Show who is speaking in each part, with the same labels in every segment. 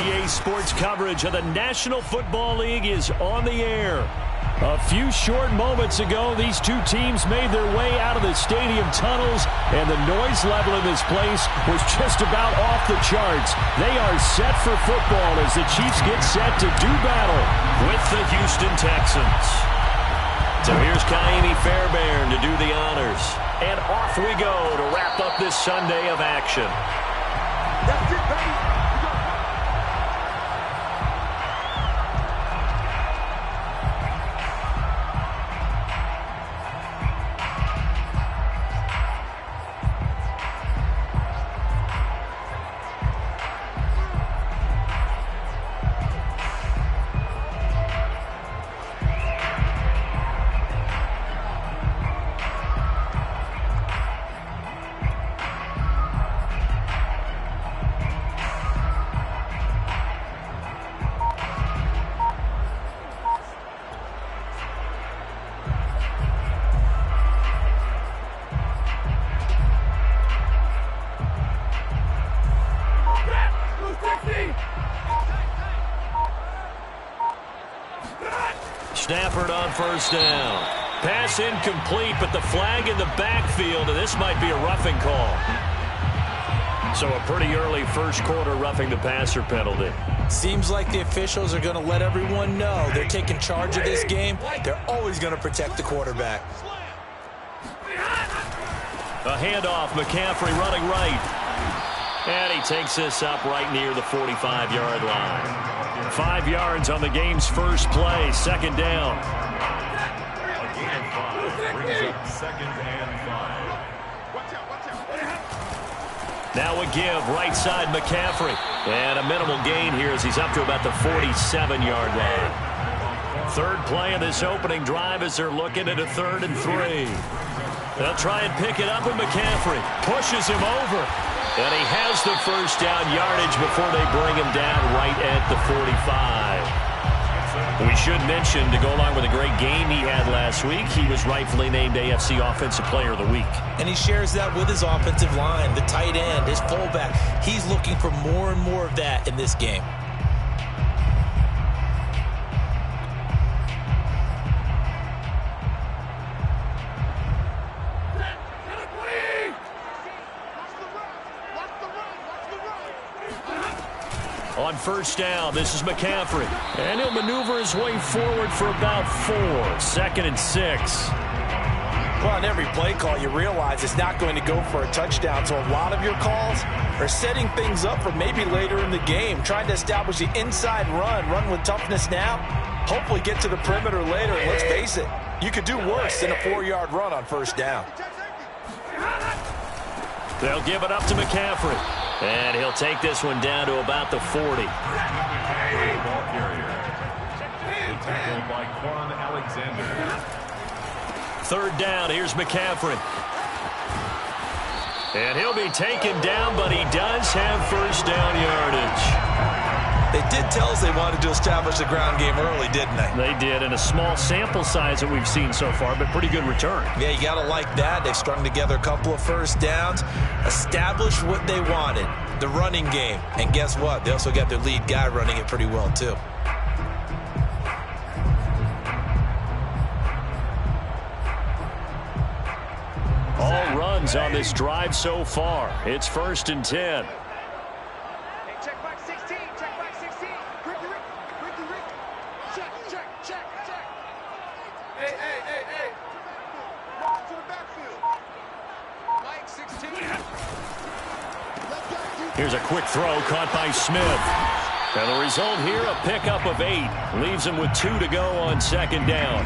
Speaker 1: NBA sports coverage of the National Football League is on the air. A few short moments ago, these two teams made their way out of the stadium tunnels, and the noise level in this place was just about off the charts. They are set for football as the Chiefs get set to do battle with the Houston Texans. So here's Kaimi Fairbairn to do the honors. And off we go to wrap up this Sunday of action.
Speaker 2: That's it, baby.
Speaker 1: Stafford on first down. Pass incomplete, but the flag in the backfield, and this might be a roughing call. So a pretty early first quarter roughing the passer penalty.
Speaker 3: Seems like the officials are going to let everyone know they're taking charge of this game. They're always going to protect the quarterback.
Speaker 1: A handoff, McCaffrey running right. And he takes this up right near the 45-yard line. 5 yards on the game's first play, second down.
Speaker 4: A gain of 5 brings up second and 5.
Speaker 1: Now a give, right side McCaffrey. And a minimal gain here as he's up to about the 47-yard line. Third play of this opening drive as they're looking at a 3rd and 3. They'll try and pick it up with McCaffrey. Pushes him over. And he has the first down yardage before they bring him down right at the 45. We should mention, to go along with a great game he had last week, he was rightfully named AFC Offensive Player of the Week.
Speaker 3: And he shares that with his offensive line, the tight end, his fullback. He's looking for more and more of that in this game.
Speaker 1: On first down, this is McCaffrey. And he'll maneuver his way forward for about 4. 2nd and 6.
Speaker 3: Well, on every play call, you realize it's not going to go for a touchdown. So a lot of your calls are setting things up for maybe later in the game, trying to establish the inside run with toughness now, hopefully get to the perimeter later. And let's face it, you could do worse than a 4-yard run on first down.
Speaker 1: They'll give it up to McCaffrey. And he'll take this one down to about the 40.
Speaker 4: Ball carrier. Tackled by Quan Alexander.
Speaker 1: 3rd down, here's McCaffrey. And he'll be taken down, but he does have first down yardage.
Speaker 3: They did tell us they wanted to establish the ground game early, didn't they?
Speaker 1: They did, and a small sample size that we've seen so far, but pretty good return.
Speaker 3: Yeah, you got to like that. They've strung together a couple of first downs, established what they wanted, the running game. And guess what? They also got their lead guy running it pretty well, too.
Speaker 1: All runs on this drive so far. It's 1st and 10. Here's a quick throw caught by Smith. And the result here, a pickup of 8. Leaves him with 2 to go on 2nd down.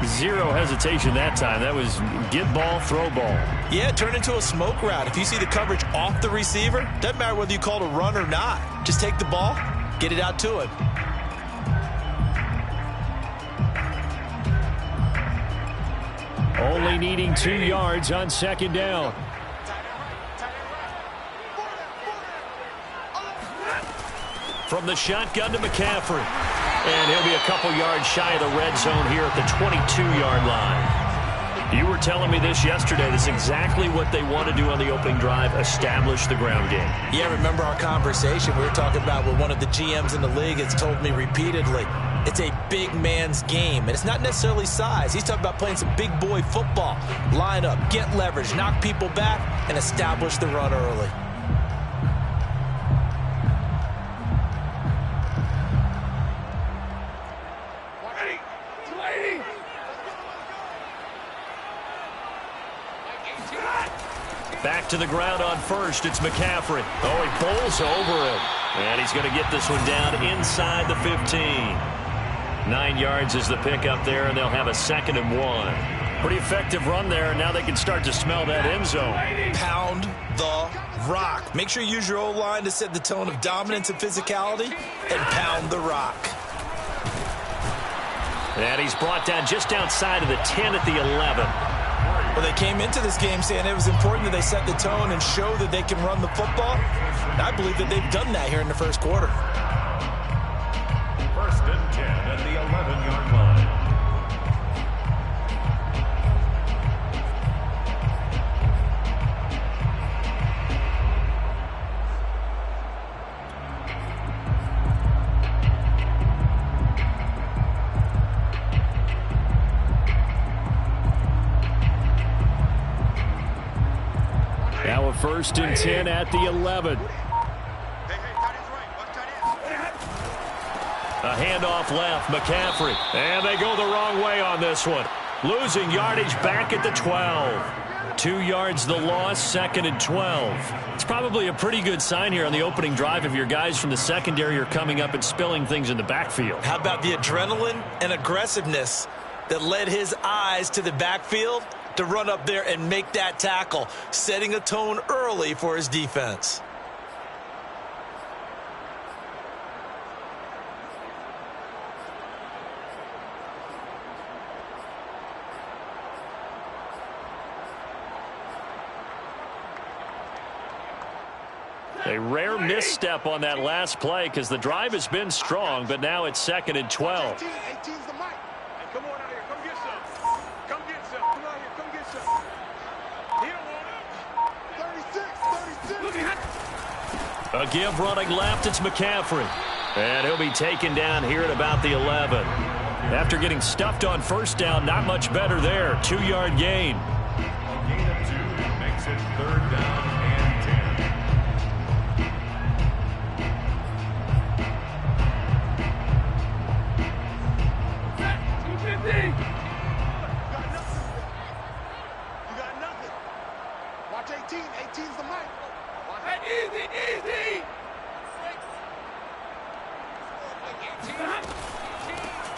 Speaker 1: 0 hesitation that time. That was get ball, throw ball.
Speaker 3: Yeah, it turned into a smoke route. If you see the coverage off the receiver, doesn't matter whether you call it a run or not. Just take the ball, get it out to him.
Speaker 1: Only needing 2 yards on 2nd down. From the shotgun to McCaffrey. And he'll be a couple yards shy of the red zone here at the 22-yard line. You were telling me this yesterday. This is exactly what they want to do on the opening drive, establish the ground game.
Speaker 3: Yeah, remember our conversation? We were talking about what one of the GMs in the league has told me repeatedly. It's a big man's game, and it's not necessarily size. He's talking about playing some big boy football. Line up, get leverage, knock people back, and establish the run early.
Speaker 1: Back to the ground on first. It's McCaffrey. Oh, he bowls over him. And he's going to get this one down inside the 15. 9 yards is the pickup there, and they'll have a 2nd and 1. Pretty effective run there, and now they can start to smell that end zone.
Speaker 3: Pound the rock. Make sure you use your O-line to set the tone of dominance and physicality, and pound the rock.
Speaker 1: And he's brought down just outside of the 10 at the 11.
Speaker 3: Well, they came into this game saying it was important that they set the tone and show that they can run the football. I believe that they've done that here in the first quarter.
Speaker 4: 1st and 10 at the 11-yard line.
Speaker 1: Now a 1st and 10 at the 11. A handoff left, McCaffrey. And they go the wrong way on this one. Losing yardage back at the 12. 2 yards the loss, 2nd and 12. It's probably a pretty good sign here on the opening drive if your guys from the secondary are coming up and spilling things in the backfield.
Speaker 3: How about the adrenaline and aggressiveness that led his eyes to the backfield to run up there and make that tackle, setting a tone early for his defense.
Speaker 1: A rare misstep on that last play because the drive has been strong, but now it's 2nd and 12.
Speaker 2: 18's the mic. Hey, come on out here. Come get some. Come get some. Come out here. Come get some. He don't want it. 36.
Speaker 1: A give running left. It's McCaffrey. And he'll be taken down here at about the 11. After getting stuffed on 1st down, not much better there. 2-yard gain.
Speaker 4: A gain of 2 makes it 3rd down and 10.
Speaker 2: You got nothing. Watch 18. 18's the mic. Easy.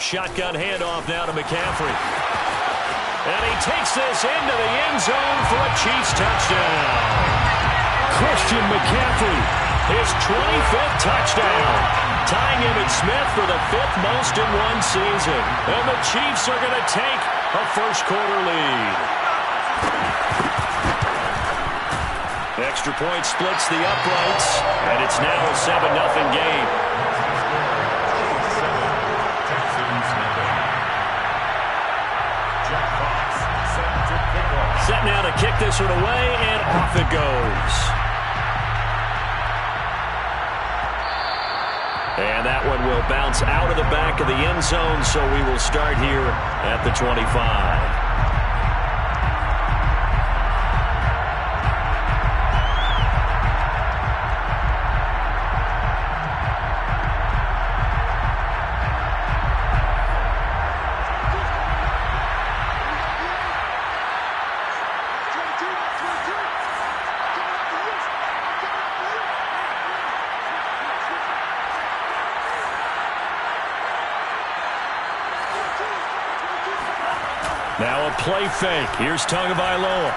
Speaker 1: Shotgun handoff now to McCaffrey. And he takes this into the end zone for a Chiefs touchdown. Christian McCaffrey, his 25th touchdown. Tying Emmitt Smith for the 5th most in one season. And the Chiefs are going to take a first-quarter lead. Extra point splits the uprights, and it's now a 7-0 game. Set now to kick this one away, and off it goes. And that one will bounce out of the back of the end zone, so we will start here at the 25. Now a play fake. Here's Tagovailoa.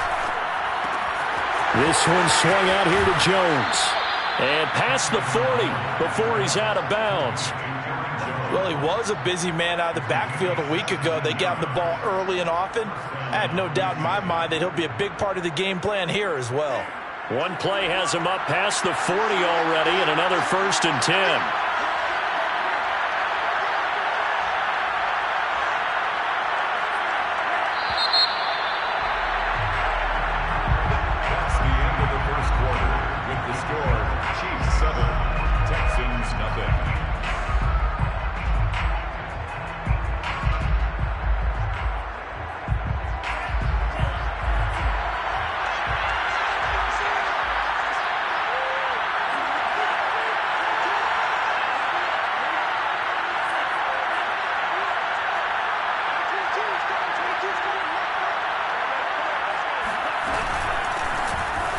Speaker 1: This one swung out here to Jones. And past the 40 before he's out of bounds.
Speaker 3: Well, he was a busy man out of the backfield a week ago. They got the ball early and often. I have no doubt in my mind that he'll be a big part of the game plan here as well.
Speaker 1: One play has him up past the 40 already, and another 1st and 10.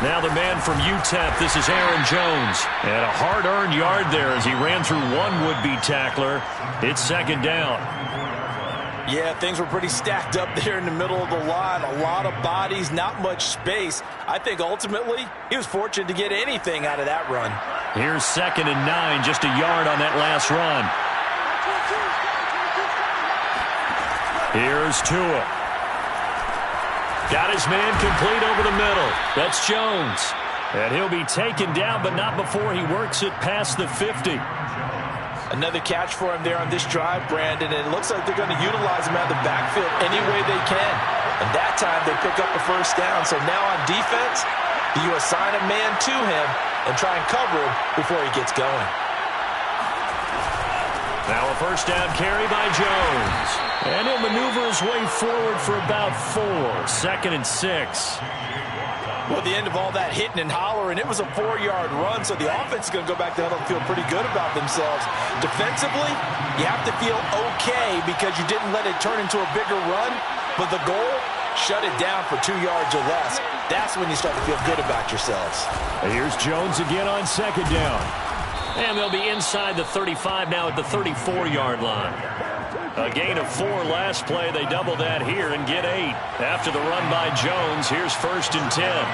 Speaker 1: Now the man from UTEP, this is Aaron Jones. And a hard-earned yard there as he ran through one would-be tackler. It's second down.
Speaker 3: Yeah, things were pretty stacked up there in the middle of the line. A lot of bodies, not much space. I think ultimately he was fortunate to get anything out of that run.
Speaker 1: Here's 2nd and 9, just a yard on that last run. Here's Tua. Got his man complete over the middle. That's Jones. And he'll be taken down, but not before he works it past the 50.
Speaker 3: Another catch for him there on this drive, Brandon, and it looks like they're going to utilize him out of the backfield any way they can. And that time they pick up the first down. So now on defense, you assign a man to him and try and cover him before he gets going.
Speaker 1: Now a first down carry by Jones. And he'll maneuver his way forward for about 4. 2nd and 6.
Speaker 3: Well, at the end of all that hitting and hollering, it was a 4-yard run, so the offense is going to go back to huddle and feel pretty good about themselves. Defensively, you have to feel okay because you didn't let it turn into a bigger run, but the goal, shut it down for 2 yards or less. That's when you start to feel good about yourselves.
Speaker 1: Here's Jones again on 2nd down. And they'll be inside the 35 now at the 34-yard line. A gain of 4 last play. They double that here and get 8. After the run by Jones, here's 1st and 10.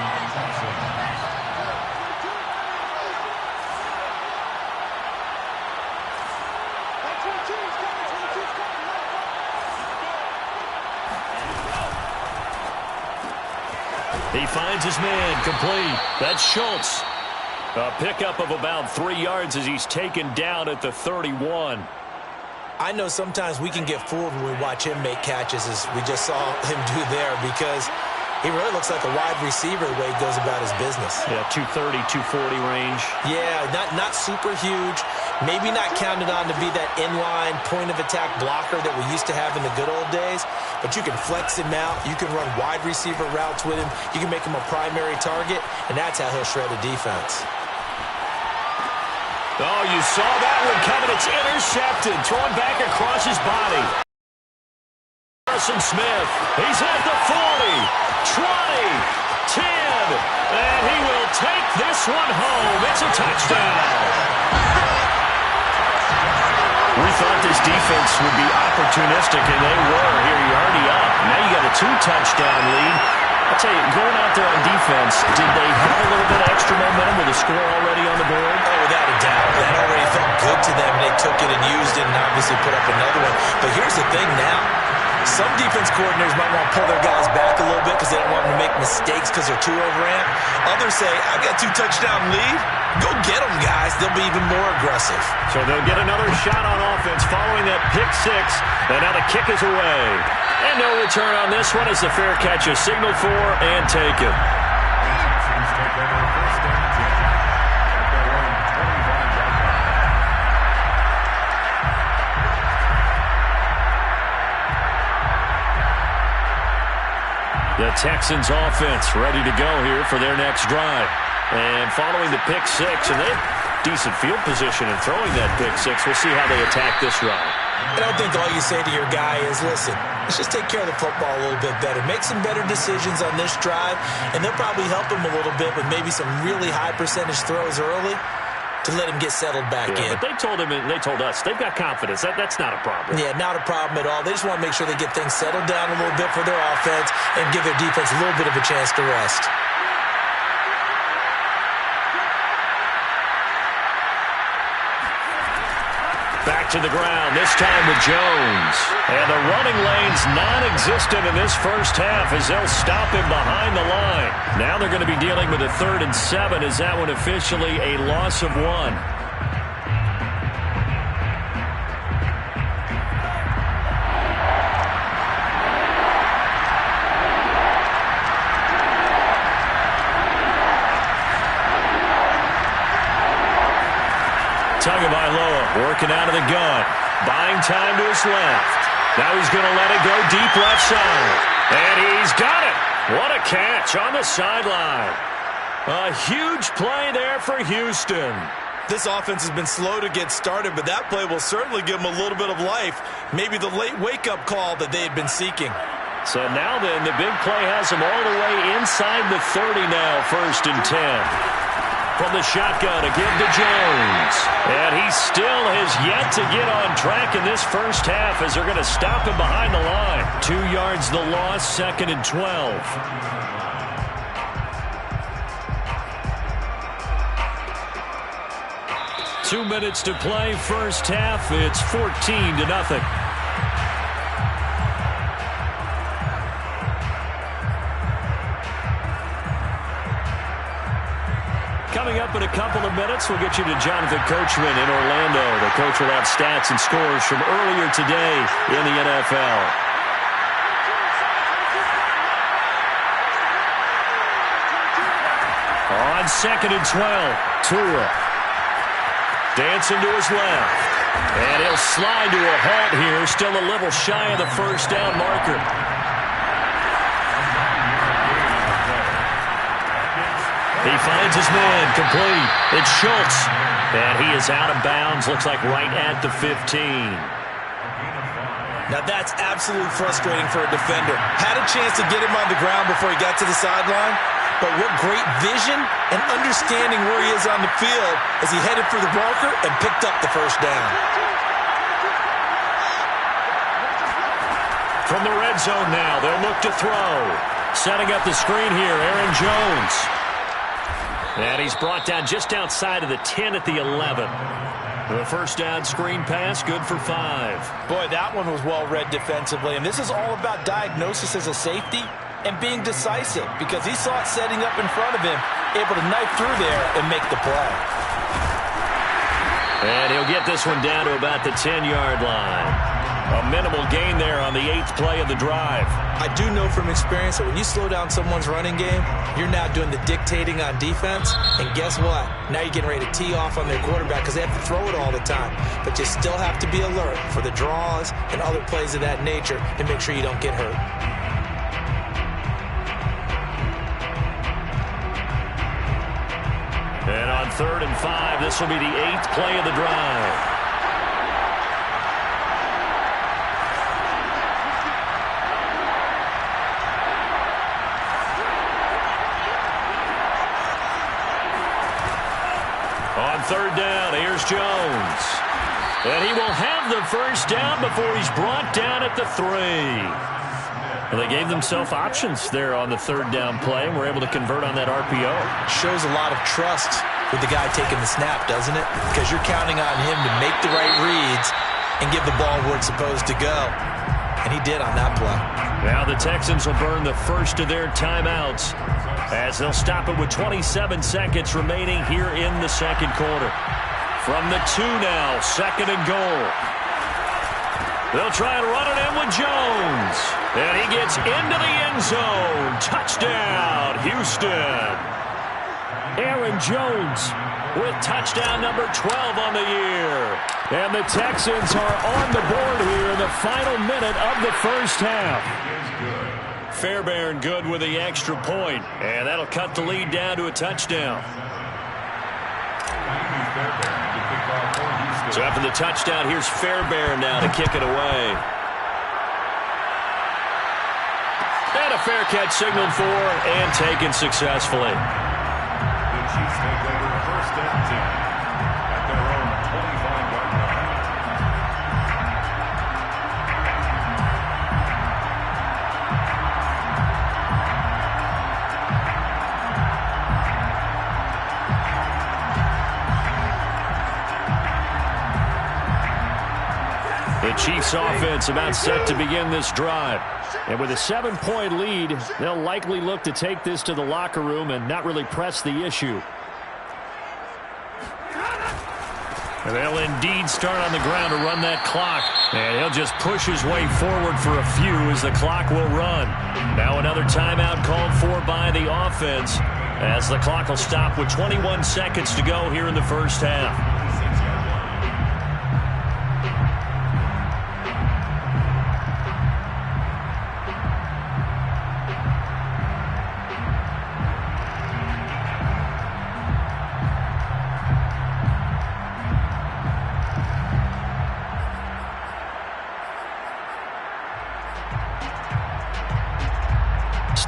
Speaker 1: He finds his man complete. That's Schultz. A pickup of about 3 yards as he's taken down at the 31.
Speaker 3: I know sometimes we can get fooled when we watch him make catches, as we just saw him do there, because he really looks like a wide receiver the way he goes about his business.
Speaker 1: Yeah, 230, 240 range.
Speaker 3: Yeah, not super huge. Maybe not counted on to be that inline point-of-attack blocker that we used to have in the good old days, but you can flex him out. You can run wide receiver routes with him. You can make him a primary target, and that's how he'll shred a defense.
Speaker 1: Oh, you saw that one coming. It's intercepted. Thrown back across his body. Carson Smith. He's at the 40, 20, 10, and he will take this one home. It's a touchdown. We thought this defense would be opportunistic, and they were. Here, you're already up. Now you got a 2-touchdown lead. I'll tell you, going out there on defense, did they have a little bit of extra momentum with a score already on the board?
Speaker 3: Oh, without a doubt. That already felt good to them. They took it and used it and obviously put up another one. But here's the thing now. Some defense coordinators might want to pull their guys back a little bit because they don't want them to make mistakes because they're too overamped. Others say, I got 2-touchdown lead. Go get them, guys. They'll be even more aggressive.
Speaker 1: So they'll get another shot on offense following that pick 6. And now the kick is away. And no return on this one as the fair catch is signaled for and taken. The Texans offense ready to go here for their next drive. And following the pick 6, and they have decent field position in throwing that pick 6. We'll see how they attack this drive.
Speaker 3: I don't think all you say to your guy is, listen, let's just take care of the football a little bit better. Make some better decisions on this drive, and they'll probably help him a little bit with maybe some really high percentage throws early to let him get settled back in.
Speaker 1: But they told him, and they told us, they've got confidence. That's not a problem.
Speaker 3: Yeah, not a problem at all. They just want to make sure they get things settled down a little bit for their offense and give their defense a little bit of a chance to rest.
Speaker 1: Back to the ground, this time with Jones. And the running lane's non-existent in this first half as they'll stop him behind the line. Now they're going to be dealing with a 3rd and 7. Is that one officially a loss of 1? Tagovailoa working out of the gun. Buying time to his left. Now he's going to let it go deep left side. And he's got it. What a catch on the sideline. A huge play there for Houston.
Speaker 3: This offense has been slow to get started, but that play will certainly give them a little bit of life. Maybe the late wake-up call that they had been seeking.
Speaker 1: So now then, the big play has him all the way inside the 30 now, 1st and 10. From the shotgun, a give to Jones. And he still has yet to get on track in this first half as they're going to stop him behind the line. 2 yards the loss, 2nd and 12. 2 minutes to play, first half. It's 14-0. Coming up in a couple of minutes, we'll get you to Jonathan Coachman in Orlando. The coach will have stats and scores from earlier today in the NFL. On 2nd and 12, Tua. Dancing to his left. And he'll slide to a halt here, still a little shy of the first down marker. He finds his man, complete. It's Schultz. And he is out of bounds, looks like right at the 15.
Speaker 3: Now that's absolutely frustrating for a defender. Had a chance to get him on the ground before he got to the sideline, but what great vision and understanding where he is on the field as he headed for the marker and picked up the first down.
Speaker 1: From the red zone now, they'll look to throw. Setting up the screen here, Aaron Jones. And he's brought down just outside of the 10 at the 11. The first down screen pass, good for 5.
Speaker 3: Boy, that one was well read defensively, and this is all about diagnosis as a safety and being decisive because he saw it setting up in front of him, able to knife through there and make the play.
Speaker 1: And he'll get this one down to about the 10-yard line. A minimal gain there on the 8th play of the drive.
Speaker 3: I do know from experience that when you slow down someone's running game, you're now doing the dictating on defense. And guess what? Now you're getting ready to tee off on their quarterback because they have to throw it all the time. But you still have to be alert for the draws and other plays of that nature to make sure you don't get hurt.
Speaker 1: And on 3rd and 5, this will be the 8th play of the drive. On 3rd down, here's Jones. And he will have the first down before he's brought down at the 3. Well, they gave themselves options there on the 3rd down play and were able to convert on that RPO.
Speaker 3: Shows a lot of trust with the guy taking the snap, doesn't it? Because you're counting on him to make the right reads and give the ball where it's supposed to go. And he did on that play.
Speaker 1: Now the Texans will burn the first of their timeouts as they'll stop it with 27 seconds remaining here in the second quarter. From the 2 now, 2nd and goal. They'll try and run it in with Jones. And he gets into the end zone. Touchdown, Houston. Aaron Jones with touchdown number 12 on the year. And the Texans are on the board here in the final minute of the first half. Fairbairn good with the extra point, and that'll cut the lead down to a touchdown. So after the touchdown, here's Fairbairn now to kick it away. And a fair catch signaled for and taken successfully.
Speaker 4: The Chiefs take over 1st and 10 at their own 25-yard line.
Speaker 1: The Chiefs offense about set to begin this drive. And with a 7-point lead, they'll likely look to take this to the locker room and not really press the issue. And they'll indeed start on the ground to run that clock. And he'll just push his way forward for a few as the clock will run. Now another timeout called for by the offense as the clock will stop with 21 seconds to go here in the first half.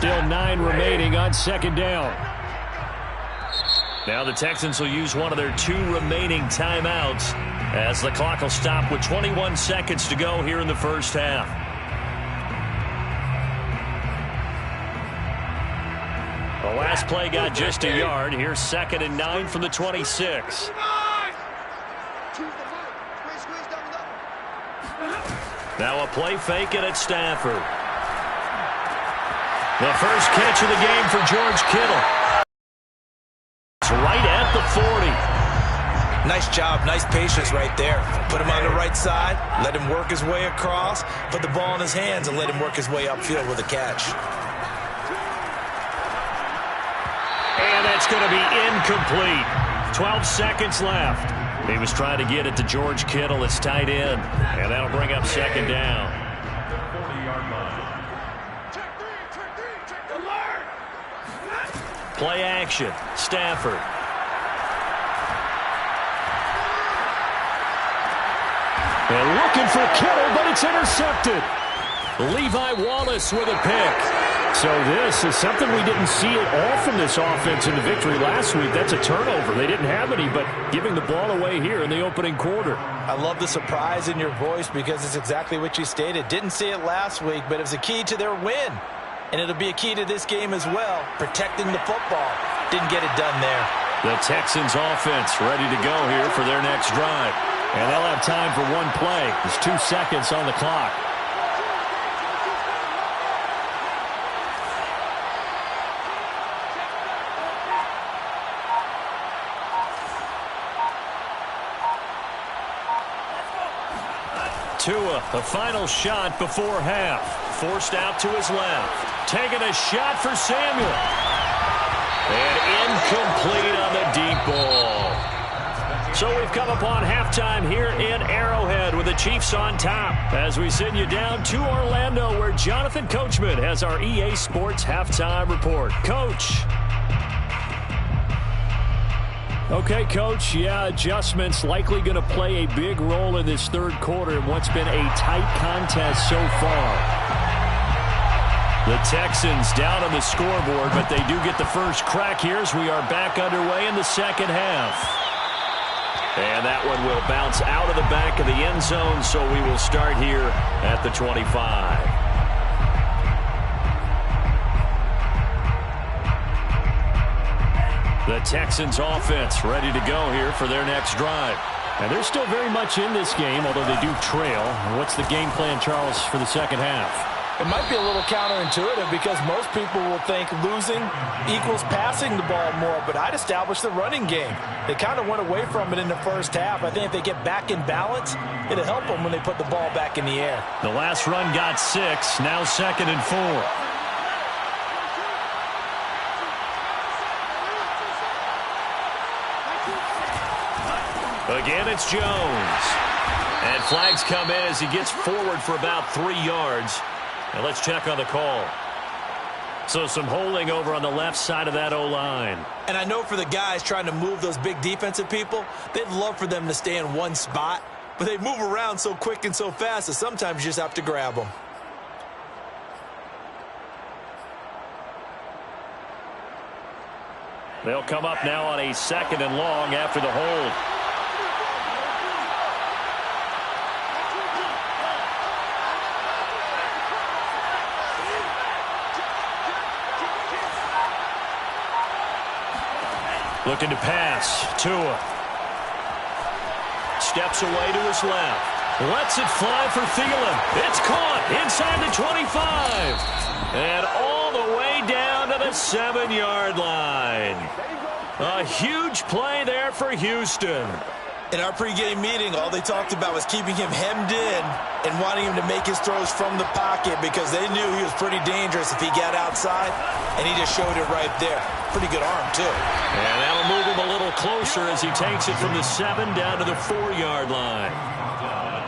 Speaker 1: Still 9 remaining on second down. Now the Texans will use one of their 2 remaining timeouts as the clock will stop with 21 seconds to go here in the first half. The last play got just a yard. Here's 2nd and 9 from the 26. Now a play fake and it's Stafford. The first catch of the game for George Kittle. It's right at the 40.
Speaker 3: Nice job, nice patience right there. Put him on the right side, let him work his way across, put the ball in his hands and let him work his way upfield with a catch.
Speaker 1: And that's going to be incomplete. 12 seconds left. He was trying to get it to George Kittle, his tight end, and that'll bring up second down. Play action. Stafford. And looking for Kittle, but it's intercepted. Levi Wallace with a pick. So this is something we didn't see at all from this offense in the victory last week. That's a turnover. They didn't have any, but giving the ball away here in the opening quarter.
Speaker 3: I love the surprise in your voice because it's exactly what you stated. Didn't see it last week, but it was a key to their win. And it'll be a key to this game as well, protecting the football. Didn't get it done there.
Speaker 1: The Texans offense ready to go here for their next drive. And they'll have time for one play. There's 2 seconds on the clock. Tua, the final shot before half. Forced out to his left. Taking a shot for Samuel. And incomplete on the deep ball. So we've come upon halftime here in Arrowhead with the Chiefs on top as we send you down to Orlando where Jonathan Coachman has our EA Sports halftime report. Coach. Okay, Coach, yeah, adjustments likely going to play a big role in this third quarter in what's been a tight contest so far. The Texans down on the scoreboard, but they do get the first crack here as we are back underway in the second half. And that one will bounce out of the back of the end zone, so we will start here at the 25. The Texans offense ready to go here for their next drive. And they're still very much in this game, although they do trail. What's the game plan, Charles, for the second half?
Speaker 3: It might be a little counterintuitive because most people will think losing equals passing the ball more, but I'd establish the running game. They kind of went away from it in the first half. I think if they get back in balance, it'll help them when they put the ball back in the air.
Speaker 1: The last run got 6, now 2nd and 4. Again, it's Jones. And flags come in as he gets forward for about 3 yards. And let's check on the call. So some holding over on the left side of that O-line.
Speaker 3: And I know for the guys trying to move those big defensive people, they'd love for them to stay in one spot. But they move around so quick and so fast that sometimes you just have to grab them.
Speaker 1: They'll come up now on a 2nd and long after the hold. Looking to pass. Tua. Steps away to his left. Lets it fly for Thielen. It's caught inside the 25. And all the way down to the 7-yard line. A huge play there for Houston.
Speaker 3: In our pregame meeting, all they talked about was keeping him hemmed in and wanting him to make his throws from the pocket because they knew he was pretty dangerous if he got outside, and he just showed it right there. Pretty good arm, too.
Speaker 1: And that'll move him a little closer as he takes it from the 7 down to the 4-yard line.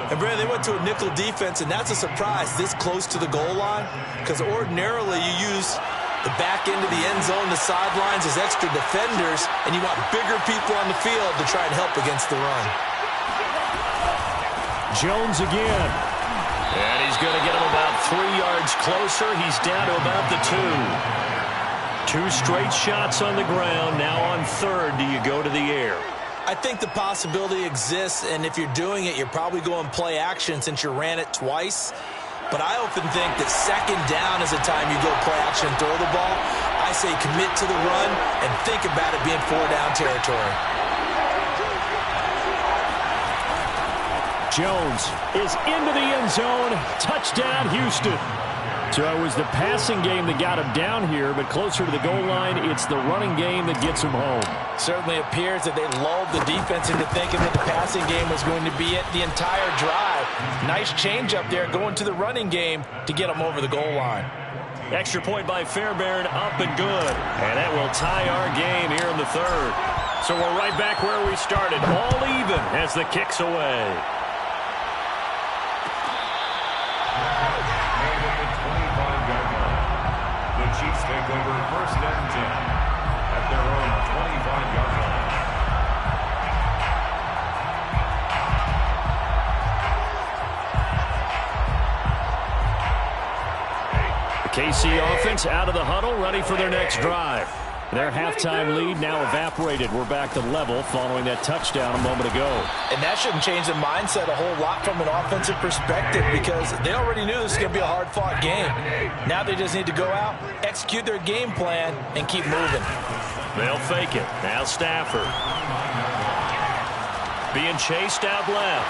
Speaker 3: And, Brad, they went to a nickel defense, and that's a surprise this close to the goal line because ordinarily you use the back end of the end zone, the sidelines as extra defenders, and you want bigger people on the field to try and help against the run.
Speaker 1: Jones again. And he's going to get him about 3 yards closer. He's down to about the 2. 2 straight shots on the ground. Now on third, do you go to the air?
Speaker 3: I think the possibility exists, and if you're doing it, you're probably going play action since you ran it twice. But I often think that second down is the time you go play action and throw the ball. I say commit to the run and think about it being 4-down territory.
Speaker 1: Jones is into the end zone. Touchdown, Houston. So it was the passing game that got him down here, but closer to the goal line, it's the running game that gets him home.
Speaker 3: Certainly appears that they lulled the defense into thinking that the passing game was going to be it the entire drive. Nice change up there going to the running game to get them over the goal line.
Speaker 1: Extra point by Fairbairn, up and good. And that will tie our game here in the third. So we're right back where we started, all even as the kick's away.
Speaker 4: Chiefs take over first and 10 at their own 25-yard
Speaker 1: line. The KC offense out of the huddle, ready for their next drive. Their halftime lead now evaporated. We're back to level following that touchdown a moment ago.
Speaker 3: And that shouldn't change the mindset a whole lot from an offensive perspective because they already knew this was going to be a hard-fought game. Now they just need to go out, execute their game plan, and keep moving.
Speaker 1: They'll fake it. Now Stafford. Being chased out left.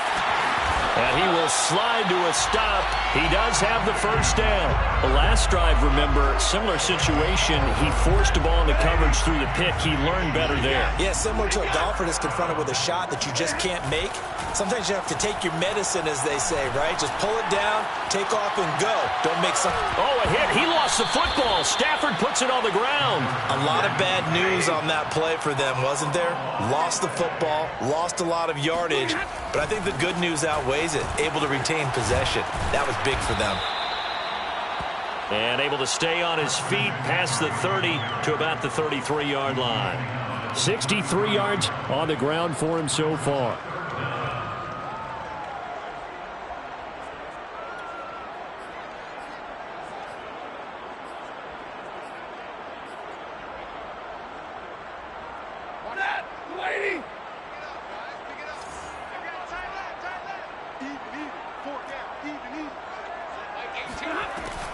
Speaker 1: And he will slide to a stop. He does have the first down. The last drive, remember, similar situation. He forced the ball into coverage through the pick. He learned better there.
Speaker 3: Yeah, similar to a golfer that's confronted with a shot that you just can't make. Sometimes you have to take your medicine, as they say, right? Just pull it down, take off, and go. Don't make some...
Speaker 1: Oh, a hit. He lost the football. Stafford puts it on the ground.
Speaker 3: A lot of bad news on that play for them, wasn't there? Lost the football, lost a lot of yardage, but I think the good news outweighs it. Able to retain possession. That was big for them.
Speaker 1: And able to stay on his feet past the 30 to about the 33-yard line. 63 yards on the ground for him so far.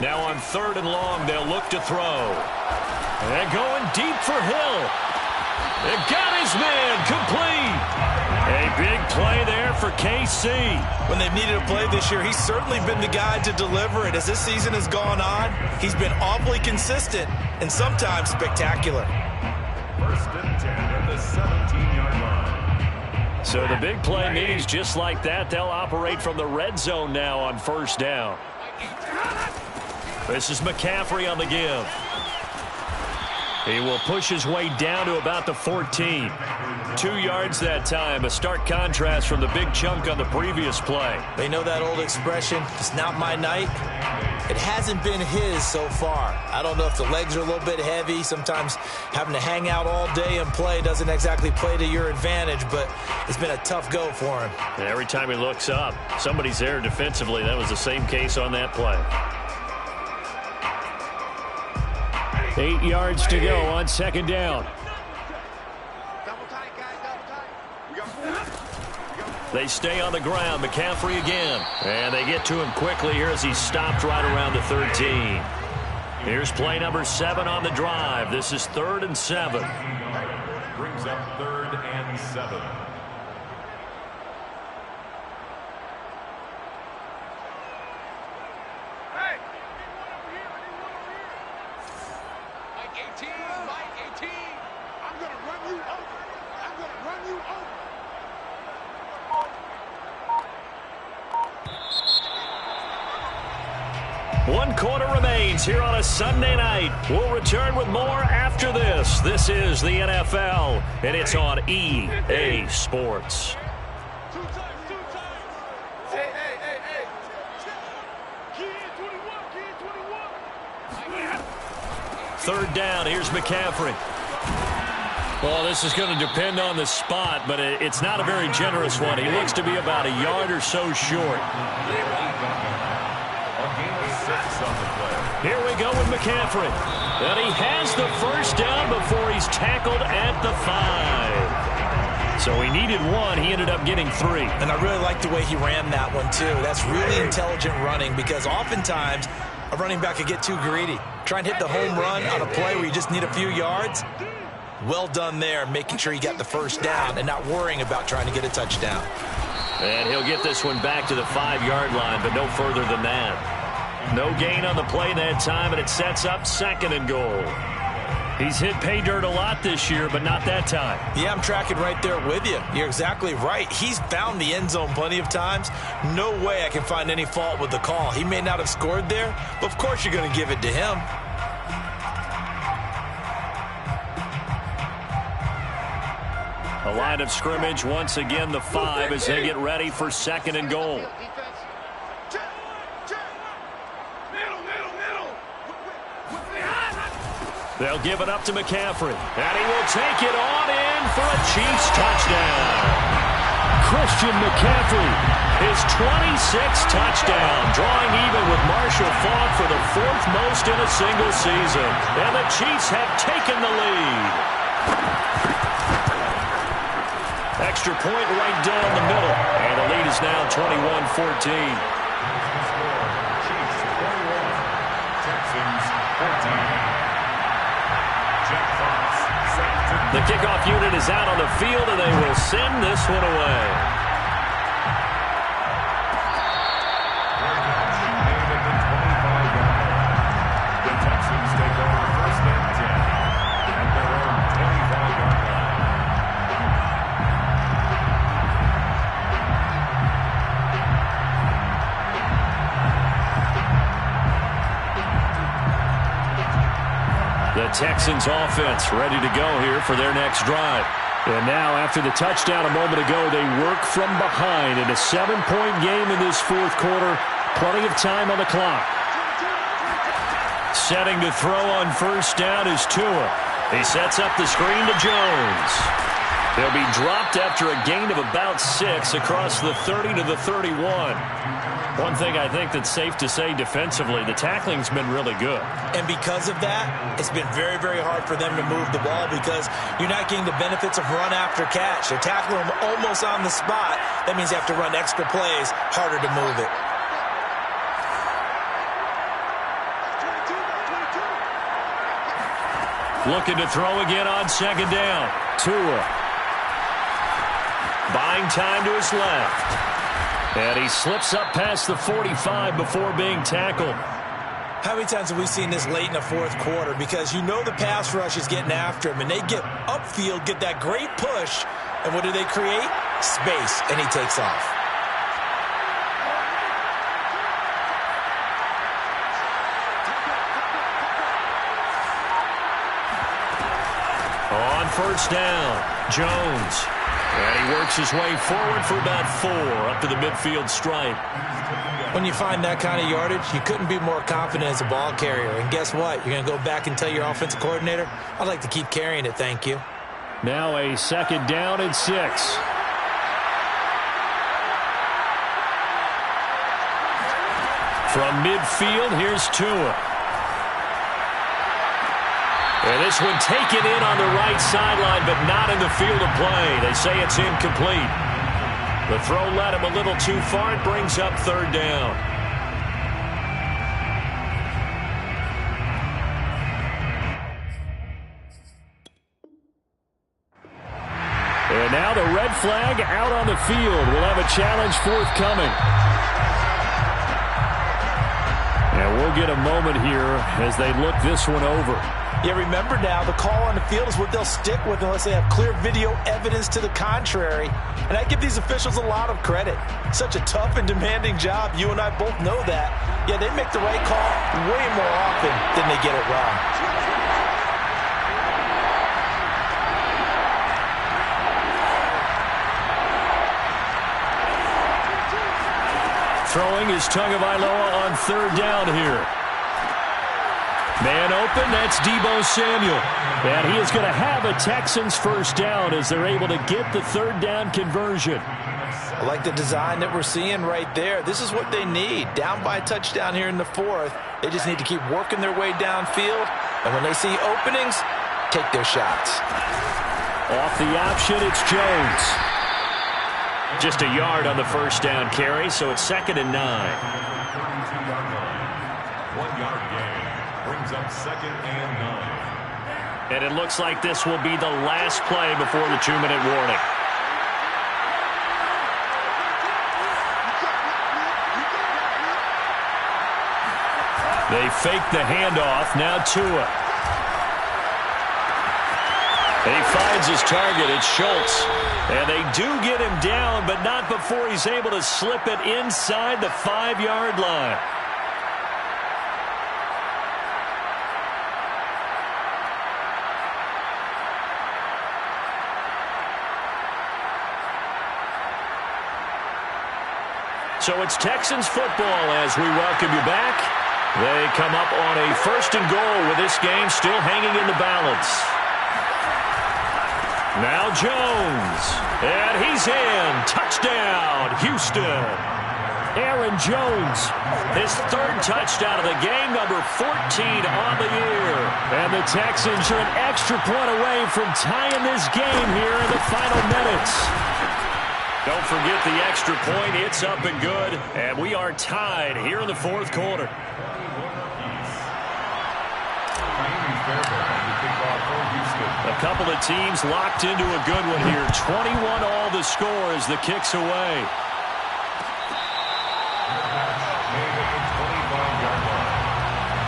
Speaker 1: Now on third and long, they'll look to throw. And going deep for Hill. It got his man complete. A big play there for KC.
Speaker 3: When they've needed a play this year, he's certainly been the guy to deliver it. As this season has gone on, he's been awfully consistent and sometimes spectacular.
Speaker 4: First and 10 at the 17-yard line.
Speaker 1: So the big play means just like that, they'll operate from the red zone now on first down. This is McCaffrey on the give. He will push his way down to about the 14. 2 yards that time. A stark contrast from the big chunk on the previous play.
Speaker 3: They know that old expression, it's not my night. It hasn't been his so far. I don't know if the legs are a little bit heavy. Sometimes having to hang out all day and play doesn't exactly play to your advantage, but it's been a tough go for him.
Speaker 1: And every time he looks up, somebody's there defensively. That was the same case on that play. 8 yards to go on second down. They stay on the ground. McCaffrey again. And they get to him quickly here as he's stopped right around the 13. Here's play number 7 on the drive. This is 3rd and 7.
Speaker 4: Brings up 3rd and 7.
Speaker 1: One quarter remains here on a Sunday night. We'll return with more after this. This is the NFL, and it's on EA Sports. Third down, here's McCaffrey. Well, this is going to depend on the spot, but it's not a very generous one. He looks to be about a yard or so short.
Speaker 4: on the play.
Speaker 1: Here we go with McCaffrey. And he has the first down before he's tackled at the 5. So he needed 1. He ended up getting 3.
Speaker 3: And I really like the way he ran that one, too. That's really intelligent running because oftentimes a running back could get too greedy. Try and hit the home run on a play where you just need a few yards. Well done there, making sure you got the first down and not worrying about trying to get a touchdown.
Speaker 1: And he'll get this one back to the 5-yard line, but no further than that. No gain on the play that time, and it sets up 2nd and goal. He's hit pay dirt a lot this year, but not that time.
Speaker 3: Yeah, I'm tracking right there with you. You're exactly right. He's found the end zone plenty of times. No way I can find any fault with the call. He may not have scored there, but of course you're going to give it to him.
Speaker 1: A line of scrimmage, once again the 5 as they get ready for 2nd and goal. They'll give it up to McCaffrey, and he will take it on in for a Chiefs touchdown. Christian McCaffrey, his 26th touchdown, drawing even with Marshall Faulk for the 4th most in a single season. And the Chiefs have taken the lead. Extra point right down the middle, and the lead is now 21-14.
Speaker 4: Chiefs 21, Texans 14.
Speaker 1: The kickoff unit is out on the field, and they will send this one away.
Speaker 4: The Texans take over 1st and 10 at their own 25-yard line.
Speaker 1: The Texans offense ready to go here for their next drive. And now after the touchdown a moment ago, they work from behind in a 7-point game in this 4th quarter. Plenty of time on the clock. Setting to throw on 1st down is Tua. He sets up the screen to Jones. He'll be dropped after a gain of about 6 across the 30 to the 31. One thing I think that's safe to say defensively, the tackling's been really good.
Speaker 3: And because of that, it's been very, very hard for them to move the ball because you're not getting the benefits of run after catch. They're tackling them almost on the spot. That means you have to run extra plays, harder to move it.
Speaker 1: Looking to throw again on 2nd down. Tua. Buying time to his left. And he slips up past the 45 before being tackled.
Speaker 3: How many times have we seen this late in the 4th quarter? Because you know the pass rush is getting after him, and they get upfield, get that great push, and what do they create? Space, and he takes off.
Speaker 1: On 1st down, Jones. And he works his way forward for about 4 up to the midfield stripe.
Speaker 3: When you find that kind of yardage, you couldn't be more confident as a ball carrier. And guess what? You're going to go back and tell your offensive coordinator, I'd like to keep carrying it, thank you.
Speaker 1: Now a 2nd down and 6. From midfield, here's Tua. And this one taken in on the right sideline, but not in the field of play. They say it's incomplete. The throw led him a little too far. It brings up 3rd down. And now the red flag out on the field. We'll have a challenge forthcoming. And we'll get a moment here as they look this one over.
Speaker 3: Yeah, remember now, the call on the field is what they'll stick with unless they have clear video evidence to the contrary. And I give these officials a lot of credit. Such a tough and demanding job. You and I both know that. Yeah, they make the right call way more often than they get it wrong.
Speaker 1: Throwing is Tagovailoa on 3rd down here. Man open, that's Deebo Samuel. And he is going to have a Texans 1st down as they're able to get the 3rd down conversion.
Speaker 3: I like the design that we're seeing right there. This is what they need. Down by a touchdown here in the fourth. They just need to keep working their way downfield. And when they see openings, take their shots.
Speaker 1: Off the option, it's Jones. Just a yard on the first down carry, so it's 2nd and 9.
Speaker 4: 1-yard gain brings up 2nd and 9.
Speaker 1: And it looks like this will be the last play before the 2-minute warning. They fake the handoff. Now Tua. He finds his target. It's Schultz. And they do get him down, but not before he's able to slip it inside the 5-yard line. So it's Texans football as we welcome you back. They come up on a 1st and goal with this game still hanging in the balance. Now Jones, and he's in. Touchdown, Houston. Aaron Jones, his 3rd touchdown of the game, number 14 on the year. And the Texans are an extra point away from tying this game here in the final minutes. Don't forget the extra point. It's up and good, and we are tied here in the 4th quarter. A couple of teams locked into a good one here. 21 all the score as the kick's away.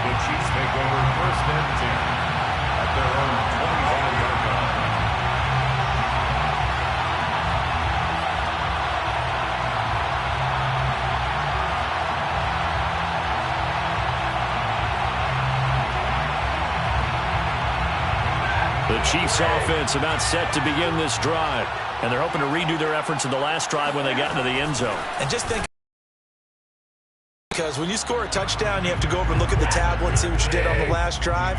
Speaker 4: The Chiefs take over 1st and 10 at their own 25-yard line.
Speaker 1: The Chiefs offense about set to begin this drive. And they're hoping to redo their efforts in the last drive when they got into the end zone.
Speaker 3: And just think, because when you score a touchdown, you have to go over and look at the tablet and see what you did on the last drive.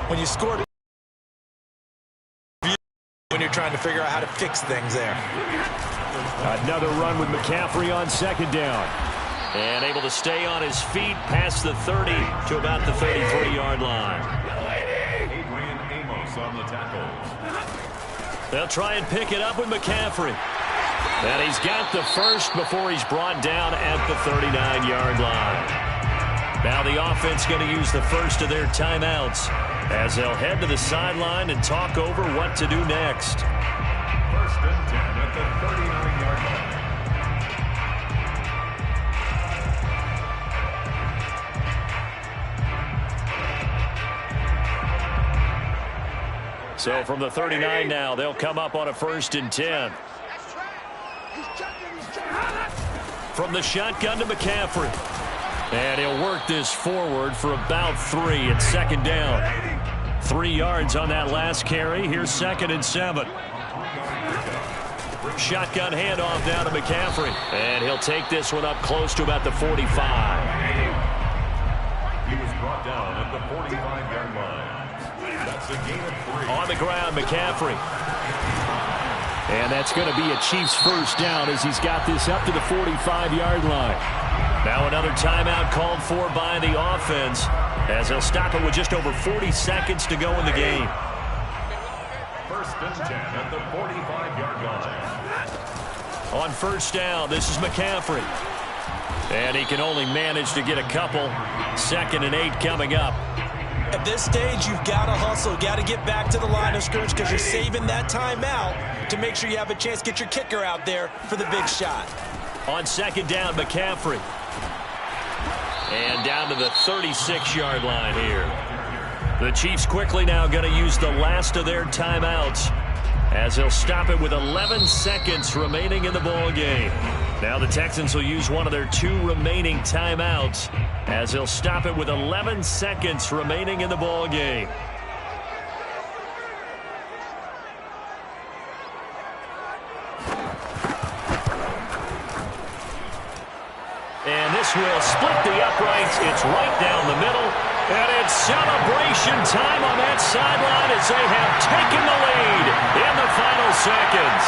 Speaker 3: When you scored, when you're trying to figure out how to fix things there.
Speaker 1: Another run with McCaffrey on 2nd down. And able to stay on his feet past the 30 to about the 33-yard line.
Speaker 4: On the tackles.
Speaker 1: They'll try and pick it up with McCaffrey. And he's got the first before he's brought down at the 39-yard line. Now the offense going to use the first of their timeouts as they'll head to the sideline and talk over what to do next.
Speaker 4: 1st and 10 at the 39-yard line.
Speaker 1: So from the 39 now, they'll come up on a 1st and 10. From the shotgun to McCaffrey. And he'll work this forward for about 3 at 2nd down. 3 yards on that last carry. Here's 2nd and 7. Shotgun handoff down to McCaffrey. And he'll take this one up close to about the 45.
Speaker 4: He was brought down at the 45-yard line. That's a gain of 3.
Speaker 1: On the ground, McCaffrey. And that's going to be a Chiefs 1st down as he's got this up to the 45-yard line. Now another timeout called for by the offense as they'll stop it with just over 40 seconds to go in the game.
Speaker 4: 1st and 10 at the 45-yard line.
Speaker 1: On 1st down, this is McCaffrey. And he can only manage to get a couple. 2nd and 8 coming up.
Speaker 3: At this stage, you've got to hustle. Got to get back to the line of scrimmage because you're saving that timeout to make sure you have a chance to get your kicker out there for the big shot.
Speaker 1: On 2nd down, McCaffrey. And down to the 36-yard line here. The Chiefs quickly now going to use the last of their timeouts as they'll stop it with 11 seconds remaining in the ball game. Now the Texans will use one of their 2 remaining timeouts as they'll stop it with 11 seconds remaining in the ball game. And this will split the uprights. It's right down the middle. And it's celebration time on that sideline as they have taken the lead in the final seconds.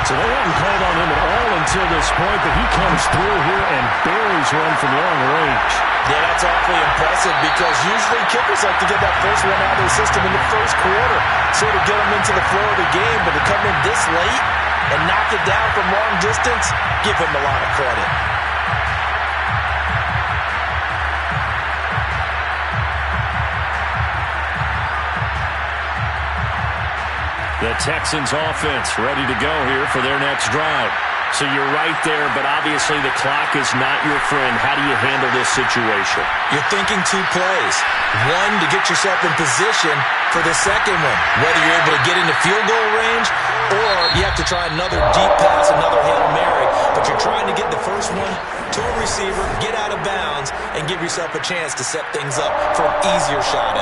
Speaker 1: So they haven't called on him at all until this point, but he comes through here and buries one from long range.
Speaker 3: Yeah, that's awfully impressive because usually kickers like to get that first one out of the system in the first quarter, sort of get them into the flow of the game, but to come in this late and knock it down from long distance, give him a lot of credit.
Speaker 1: The Texans offense ready to go here for their next drive. So you're right there, but obviously the clock is not your friend. How do you handle this situation?
Speaker 3: You're thinking two plays. One, to get yourself in position for the second one, whether you're able to get into field goal range or you have to try another deep pass, another Hail Mary, but you're trying to get the first one to a receiver, get out of bounds, and give yourself a chance to set things up for an easier shot at it.